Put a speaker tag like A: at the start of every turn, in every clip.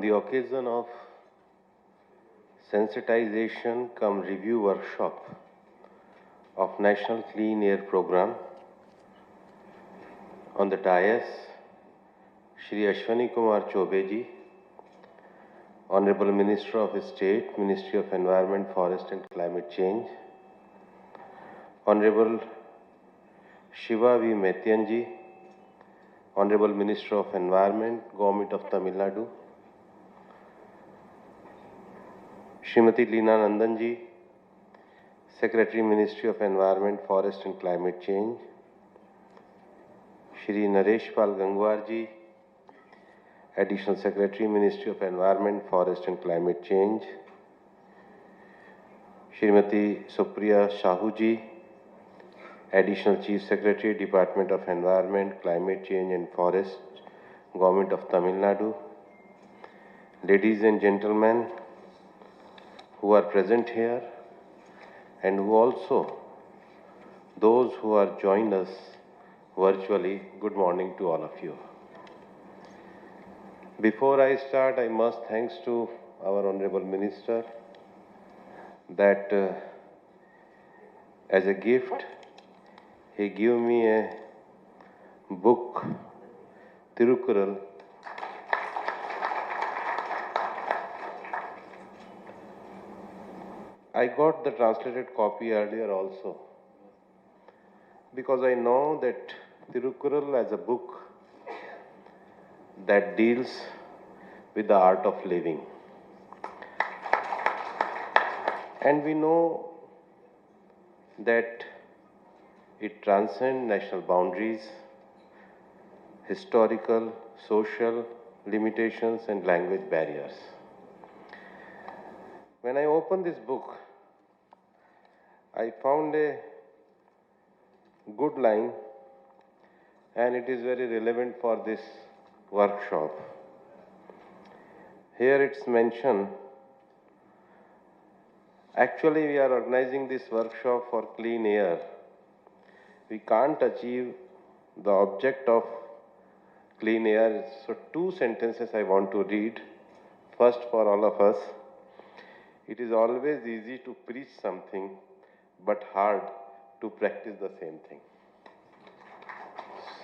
A: the occasion of Sensitization Cum Review Workshop of National Clean Air Program, on the dais, Shri Ashwani Kumar Choube ji, Honorable Minister of State, Ministry of Environment, Forest and Climate Change, Honorable Shiva V. Metyan ji, Honorable Minister of Environment, Government of Tamilnadu, Srimati Leena Nandan ji, Secretary, Ministry of Environment, Forest and Climate Change, Shri Naresh Pal Gangwar ji, Additional Secretary, Ministry of Environment, Forest and Climate Change, Srimati Supriya Sahu ji, Additional Chief Secretary, Department of Environment, Climate Change and Forest, Government of Tamil Nadu, ladies and gentlemen who are present here and who also those who are joined us virtually, good morning to all of you. Before I start, I must thanks to our Honorable Minister that as a gift, he gave me a book, Tirukkural. I got the translated copy earlier also, because I know that Tirukkural as a book that deals with the art of living. And we know that it transcends national boundaries, historical, social limitations and language barriers. When I opened this book, I found a good line, and it is very relevant for this workshop. Here it's mentioned, actually we are organizing this workshop for clean air. We can't achieve the object of clean air. So 2 sentences I want to read. First, for all of us, it is always easy to preach something, but hard to practice the same thing.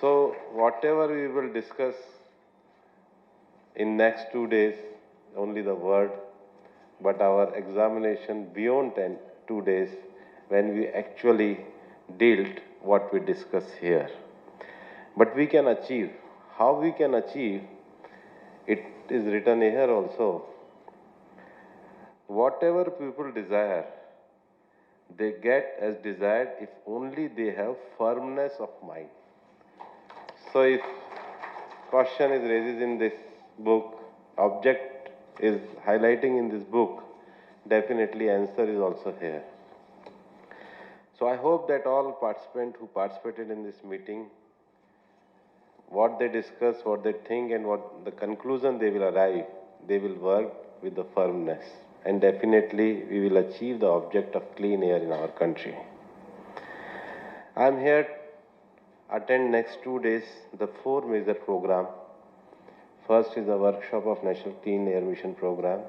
A: So whatever we will discuss in next 2 days, only the word, but our examination beyond 2 days, when we actually dealt what we discuss here. But we can achieve. How we can achieve? It is written here also. Whatever people desire, they get as desired if only they have firmness of mind. So if question is raised in this book, object is highlighting in this book, definitely answer is also here. So I hope that all participants who participated in this meeting, what they discuss, what they think and what the conclusion they will arrive, they will work with the firmness. And definitely we will achieve the object of clean air in our country. I am here to attend next 2 days the 4 major program. First is the workshop of National Clean Air Mission Program.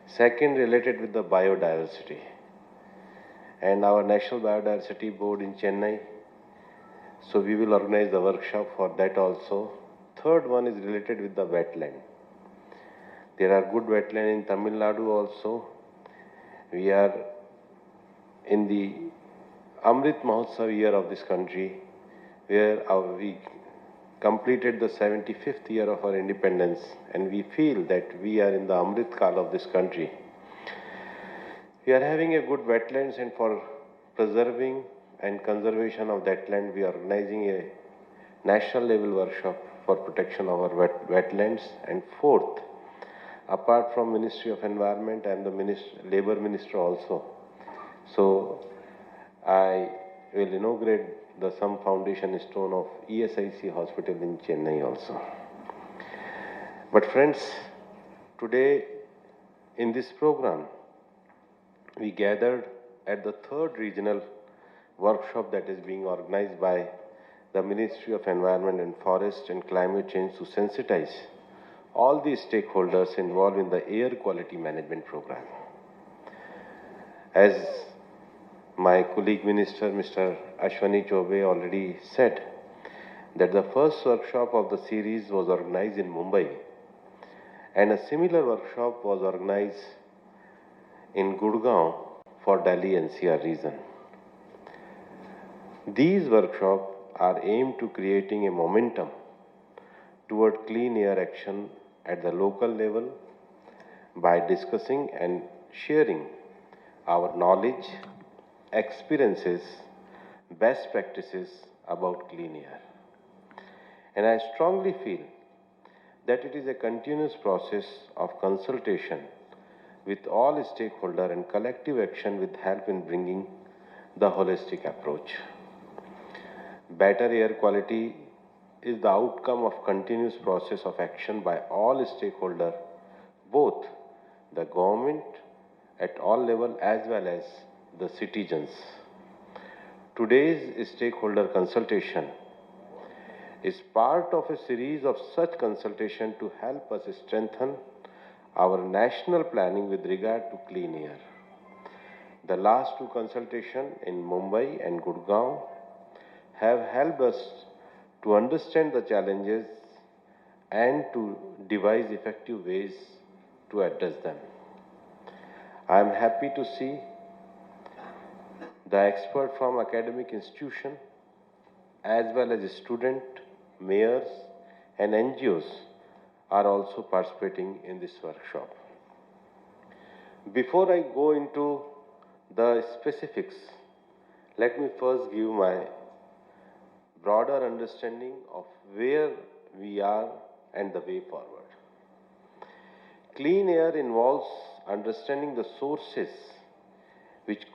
A: Second, related with the biodiversity. And our National Biodiversity Board in Chennai. So we will organize the workshop for that also. Third one is related with the wetland. There are good wetlands in Tamil Nadu also. We are in the Amrit Mahotsav year of this country, where we completed the 75th year of our independence, and we feel that we are in the Amrit Kal of this country. We are having a good wetlands, and for preserving and conservation of that land, we are organizing a national level workshop for protection of our wetlands. And fourth, apart from Ministry of Environment, I am the Labour Minister also. So I will inaugurate the some foundation stone of ESIC hospital in Chennai also. But friends, today in this program, we gathered at the 3rd regional workshop that is being organized by the Ministry of Environment and Forest and Climate Change to sensitize all the stakeholders involved in the air quality management program. As my colleague minister, Mr. Ashwani Chobe, already said, that the first workshop of the series was organized in Mumbai, and a similar workshop was organized in Gurgaon for Delhi NCR region. These workshops are aimed to creating a momentum toward clean air action at the local level by discussing and sharing our knowledge, experiences, best practices about clean air. And I strongly feel that it is a continuous process of consultation with all stakeholders and collective action with help in bringing the holistic approach. Better air quality is the outcome of continuous process of action by all stakeholders, both the government at all levels as well as the citizens. Today's stakeholder consultation is part of a series of such consultation to help us strengthen our national planning with regard to clean air. The last two consultations in Mumbai and Gurgaon have helped us to understand the challenges and to devise effective ways to address them. I am happy to see the experts from academic institutions as well as students, mayors and NGOs are also participating in this workshop. Before I go into the specifics, let me first give my broader understanding of where we are and the way forward. Clean air involves understanding the sources which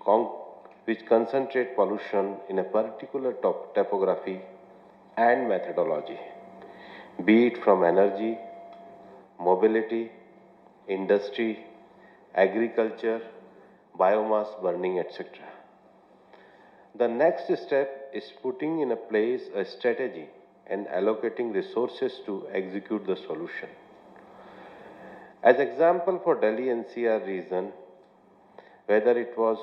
A: concentrate pollution in a particular topography and methodology, be it from energy, mobility, industry, agriculture, biomass burning, etc. The next step is putting in place a strategy and allocating resources to execute the solution. As example for Delhi NCR region, whether it was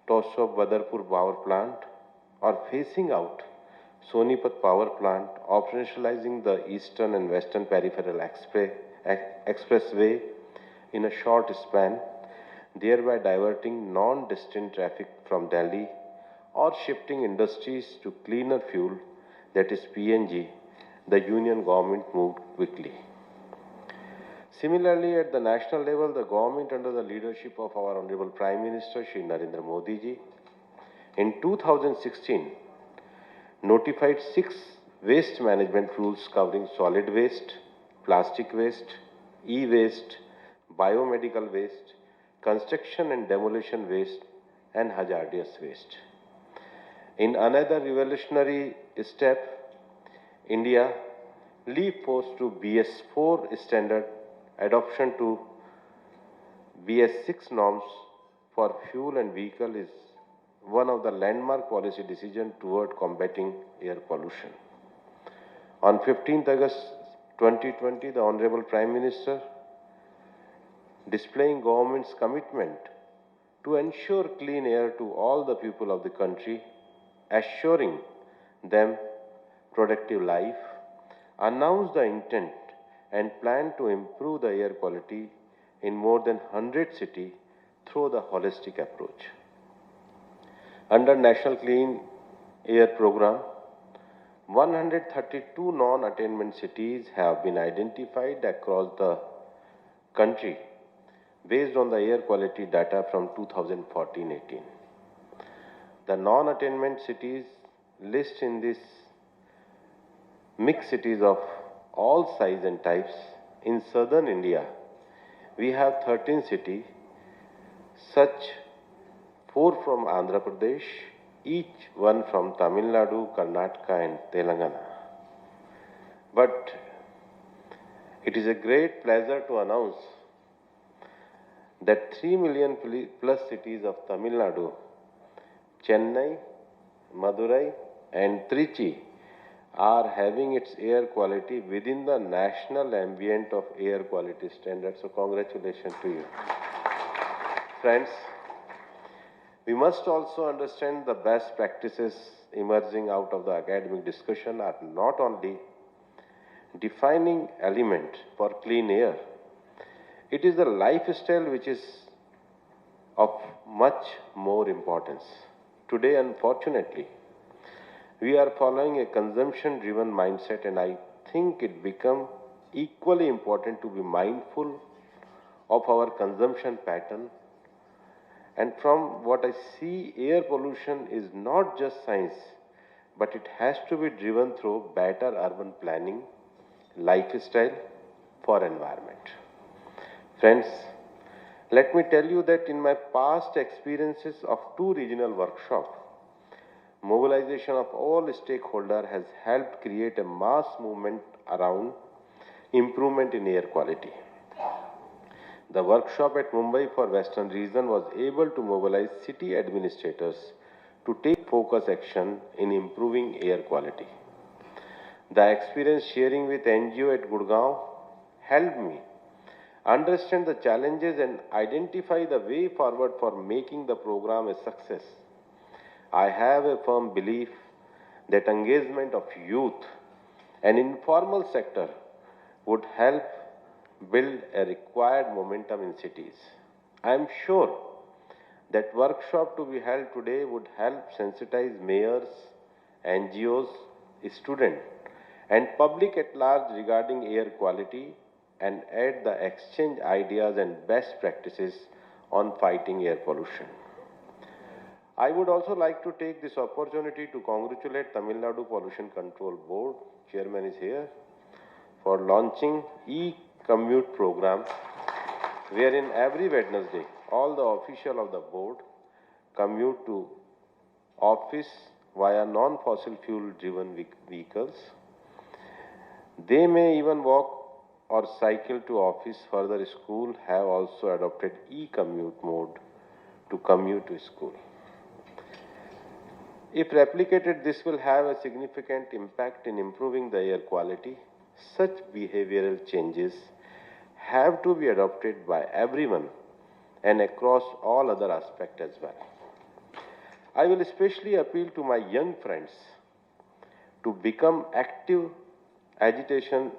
A: Tosop Badarpur power plant or phasing out Sonipat power plant, operationalizing the eastern and western peripheral expressway in a short span, thereby diverting non-destined traffic from Delhi, or shifting industries to cleaner fuel, that is PNG, the union government moved quickly. Similarly, at the national level, the government under the leadership of our Honorable Prime Minister Shri Narendra Modi ji, in 2016, notified 6 waste management rules covering solid waste, plastic waste, e-waste, biomedical waste, construction and demolition waste, and hazardous waste. In another revolutionary step, India leaped forward to BS4 standard adoption to BS6 norms for fuel and vehicle is one of the landmark policy decisions toward combating air pollution. On 15th August 2020, the Honorable Prime Minister, displaying government's commitment to ensure clean air to all the people of the country, assuring them productive life, announced the intent and plan to improve the air quality in more than 100 cities through the holistic approach. Under National Clean Air Program, 132 non-attainment cities have been identified across the country based on the air quality data from 2014-18. The non-attainment cities list in this mixed cities of all size and types. In southern India, we have 13 cities, such 4 from Andhra Pradesh, each one from Tamilnadu, Karnataka and Telangana. But it is a great pleasure to announce that 3 million plus cities of Tamil Nadu, Chennai, Madurai and Trichy are having its air quality within the national ambient of air quality standards. So congratulations to you. Friends, we must also understand the best practices emerging out of the academic discussion are not only defining element for clean air, it is the lifestyle which is of much more importance. Today, unfortunately, we are following a consumption-driven mindset, and I think it becomes equally important to be mindful of our consumption pattern. And from what I see, air pollution is not just science, but it has to be driven through better urban planning, lifestyle for environment. Friends, let me tell you that in my past experiences of 2 regional workshops, mobilization of all stakeholders has helped create a mass movement around improvement in air quality. The workshop at Mumbai for Western region was able to mobilize city administrators to take focus action in improving air quality. The experience sharing with NGO at Gurgaon helped me understand the challenges and identify the way forward for making the program a success. I have a firm belief that engagement of youth and informal sector would help build a required momentum in cities. I am sure that workshop to be held today would help sensitize mayors, NGOs, students, and public at large regarding air quality and aid the exchange ideas and best practices on fighting air pollution. I would also like to take this opportunity to congratulate Tamilnadu Pollution Control Board, Chairman is here, for launching E-Commute program, wherein every Wednesday all the officials of the board commute to office via non-fossil fuel driven vehicles. They may even walk or cycle to office. Further, school have also adopted E-Commute mode to commute to school. If replicated, this will have a significant impact in improving the air quality. Such behavioral changes have to be adopted by everyone and across all other aspects as well. I will especially appeal to my young friends to become active agitation,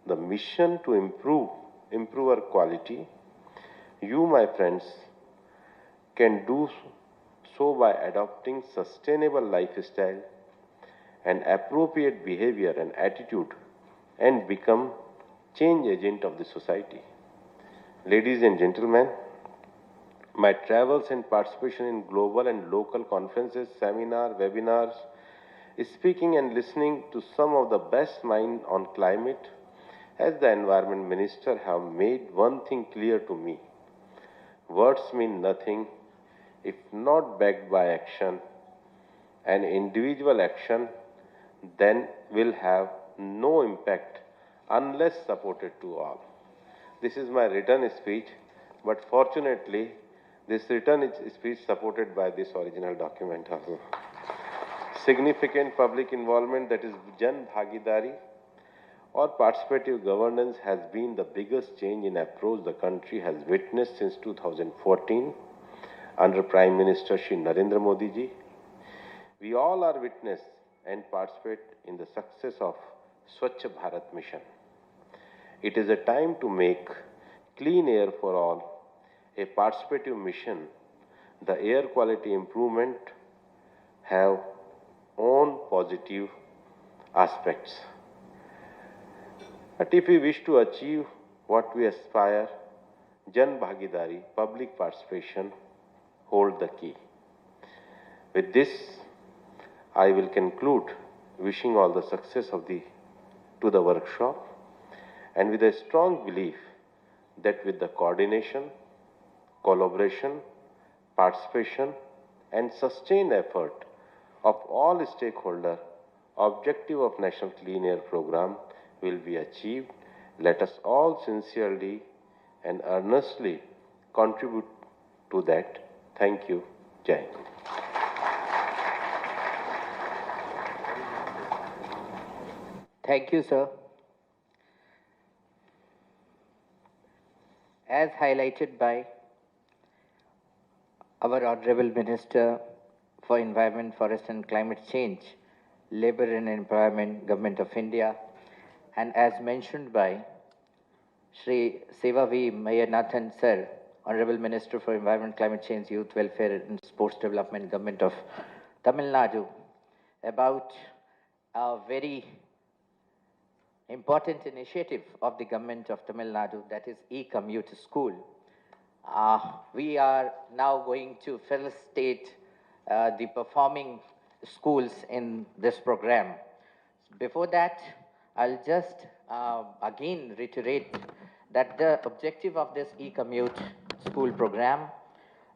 A: the mission to improve our quality. You, my friends, can do so by adopting sustainable lifestyle and appropriate behavior and attitude and become change agent of the society. Ladies and gentlemen, my travels and participation in global and local conferences, seminars, webinars, speaking and listening to some of the best minds on climate as the environment minister have made one thing clear to me. Words mean nothing if not backed by action, and individual action then will have no impact unless supported to all. This is my written speech, but fortunately, this written speech supported by this original document also. Significant public involvement, that is Jan Bhagidari or participative governance, has been the biggest change in approach the country has witnessed since 2014 under Prime Minister Shri Narendra Modi ji. We all are witness and participate in the success of Swachh Bharat mission. It is a time to make clean air for all a participative mission. The air quality improvement have own positive aspects. But if we wish to achieve what we aspire, Jan Bhagidari, public participation, hold the key. With this, I will conclude wishing all the success to the workshop, and with a strong belief that with the coordination, collaboration, participation, and sustained effort of all stakeholders, objective of National Clean Air Program will be achieved. Let us all sincerely and earnestly contribute to that. Thank you. Jai Hind.
B: Thank you, sir. As highlighted by our Honorable Minister for Environment, Forest and Climate Change, Labour and Employment, Government of India, and as mentioned by Shri Seva V. Mayanathan, sir, Honorable Minister for Environment, Climate Change, Youth Welfare and Sports Development, Government of Tamil Nadu, about a very important initiative of the Government of Tamil Nadu, that is E-Commute School. We are now going to felicitate the performing schools in this program. Before that, I'll just again reiterate that the objective of this E-Commute school program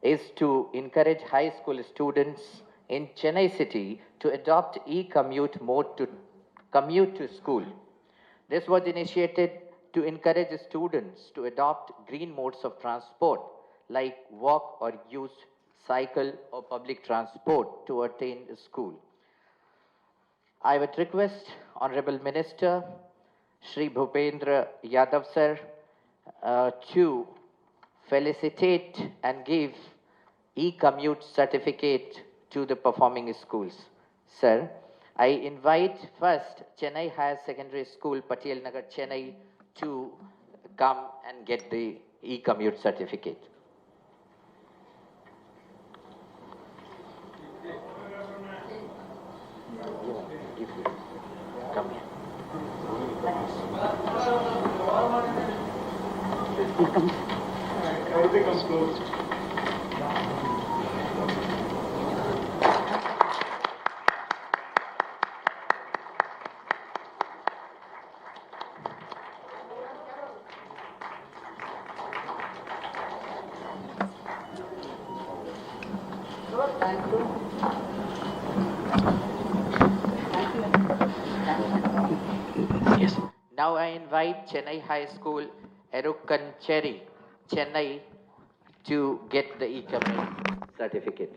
B: is to encourage high school students in Chennai city to adopt E-Commute mode to commute to school. This was initiated to encourage students to adopt green modes of transport like walk or use cycle or public transport to attain school. I would request Honorable Minister Shri Bhupendra Yadav sir to felicitate and give E-Commute certificate to the performing schools. Sir, I invite first Chennai Higher Secondary School, Patel Nagar, Chennai, to come and get the E-Commute certificate. Come here.
C: Everything comes closed.
B: Yes. Now I invite Chennai High School, Erukkancherry, Chennai, to get the E-Commute certificate.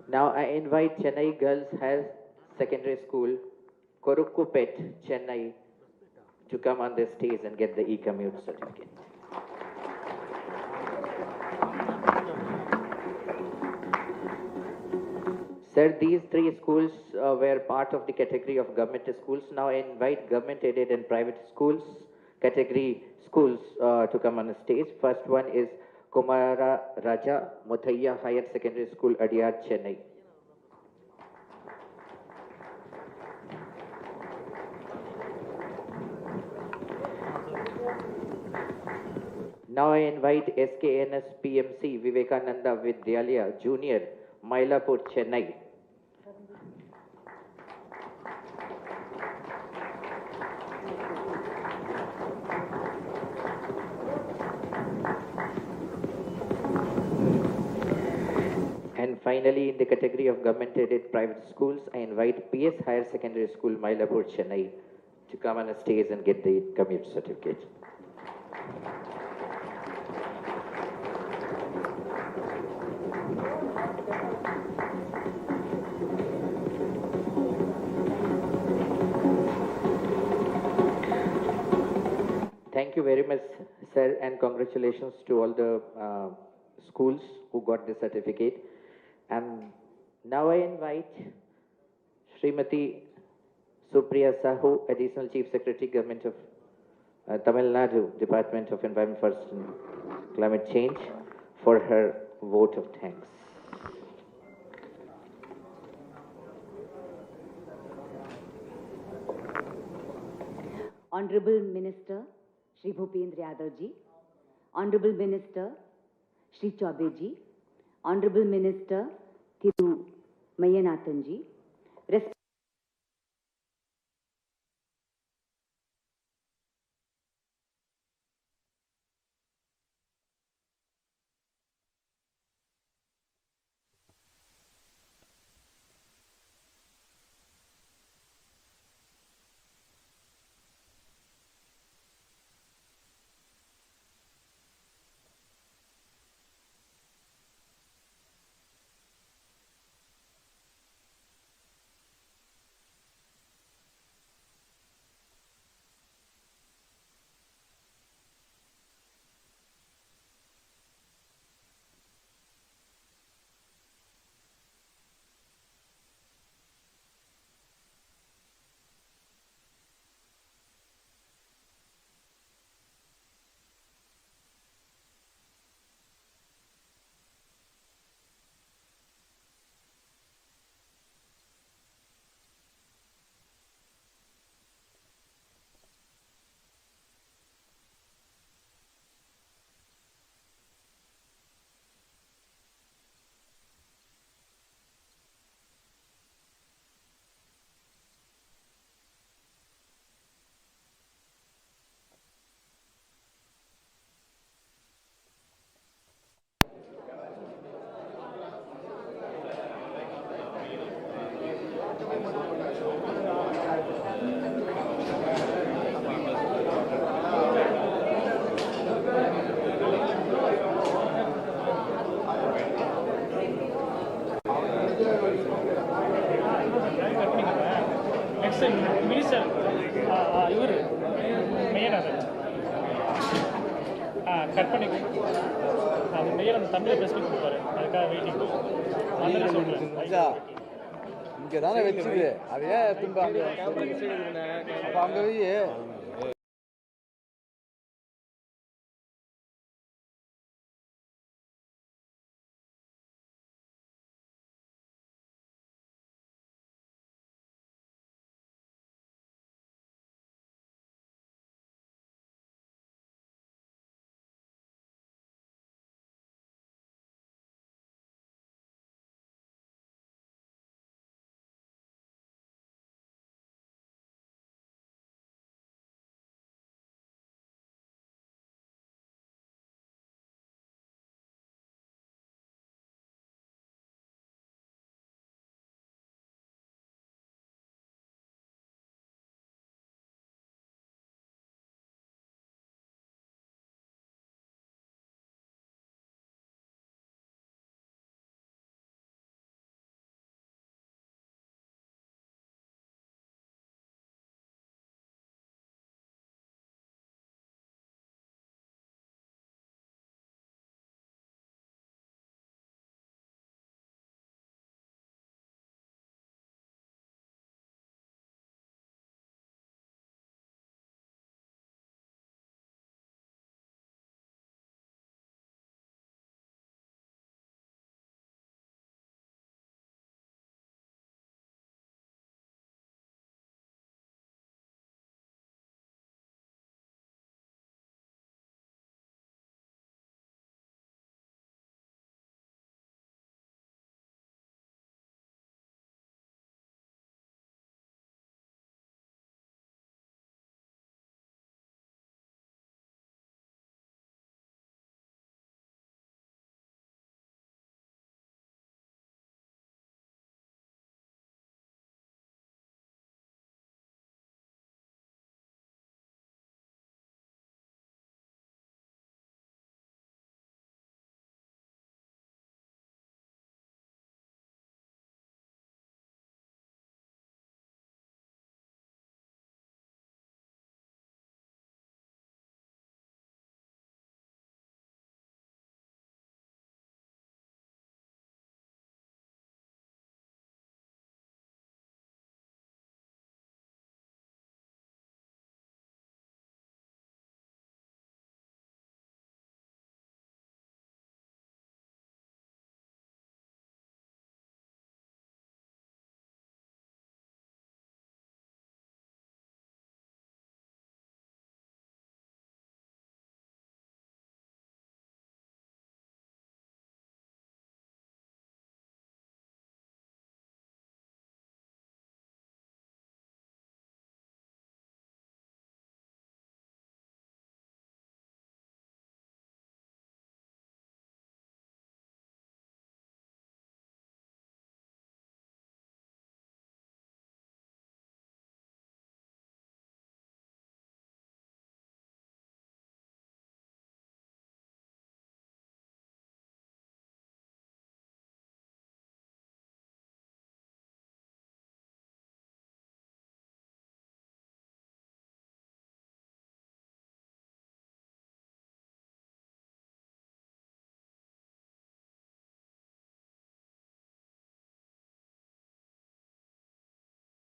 B: Now I invite Chennai Girls Higher Secondary School, Korukkupet, Chennai, to come on the stage and get the E-Commute certificate. Sir, these three schools were part of the category of government schools. Now I invite government aided and private schools, category schools to come on the stage. First one is Kumara Raja Muthaiya Higher Secondary School, Adiyar, Chennai. Now I invite SKNS PMC Vivekananda Vidyalaya Junior, Mylapore, Chennai. And finally, in the category of government-aided private schools, I invite PS Higher Secondary School, Mylapore, Chennai, to come on a stage and get the commute certificate. Thank you very much, sir, and congratulations to all the schools who got the certificate. And now I invite Srimati Supriya Sahu, Additional Chief Secretary, Government of Tamil Nadu, Department of Environment, Forest and Climate Change, for her vote of thanks.
D: Honorable Minister Shri Bhupendra Yadav ji, Honorable Minister Shri Chaube ji, Honorable Minister Thiru Mayanathan ji,
C: cut பண்ணி அது mail அந்த தமிழில் பேசி கொடுப்பாரு, அதுக்காக waiting. மண்ணில் சொல்கிறேன்
E: இங்கே தானே வச்சுது, அது ஏன் திரும்ப அங்கே அப்போ அங்கே போய்